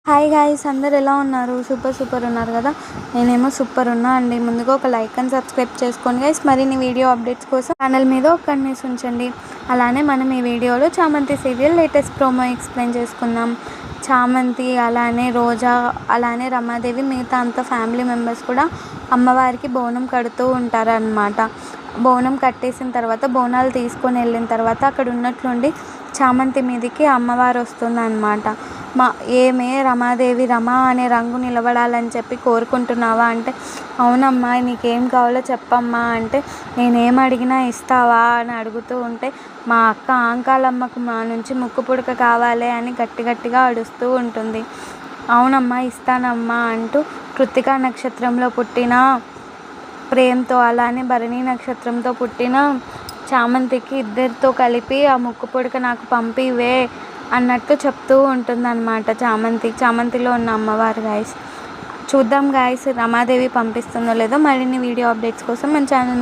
Hi guys, అందరు ఎలా ఉన్నారు? సూపర్ ఉన్నారు కదా. నేనేమో సూపర్ ఉన్నా అండి. ముందుగా ఒక లైక్ అండ్ సబ్స్క్రైబ్ చేసుకోండి గైస్. మరిన్ని వీడియో అప్డేట్స్ కోసం ఛానల్ మీద ఒక కన్నేసి ఉంచండి. అలానే మనం ఈ వీడియోలో చామంతి సీరియల్ లేటెస్ట్ ప్రోమో ఎక్స్ప్లెయిన్ చేసుకుందాం. చామంతి, అలానే రోజా, అలానే రమాదేవి, మిగతా అంత ఫ్యామిలీ మెంబర్స్ కూడా అమ్మవారికి బోనం కడుతూ ఉంటారనమాట. బోనం కట్టేసిన తర్వాత, బోనాలు తీసుకొని వెళ్ళిన తర్వాత అక్కడ ఉన్నట్లుండి చామంతి మీదకి అమ్మవారు వస్తుందన్నమాట. ఏమే రమాదేవి, రమా అనే రంగు నిలబడాలని చెప్పి కోరుకుంటున్నావా అంటే, అవునమ్మా, నీకేం కావాలో చెప్పమ్మా అంటే, నేనేం అడిగినా ఇస్తావా అని అడుగుతూ ఉంటే, మా అక్క ఆంకాలమ్మకు మా నుంచి ముక్కు పుడక కావాలి అని గట్టిగా అడుస్తూ ఉంటుంది. అవునమ్మా, ఇస్తానమ్మా అంటూ కృత్తికా నక్షత్రంలో పుట్టిన ప్రేమ్తో, అలానే భరణి నక్షత్రంతో పుట్టిన చామంతికి ఇద్దరితో కలిపి ఆ ముక్కు పుడక నాకు పంపివే అన్నట్టు చెప్తూ ఉంటుందన్నమాట చామంతిలో ఉన్న అమ్మవారు గాయస్. చూద్దాం గాయస్, రమాదేవి పంపిస్తుందో లేదో. మరిన్ని వీడియో అప్డేట్స్ కోసం మన ఛానల్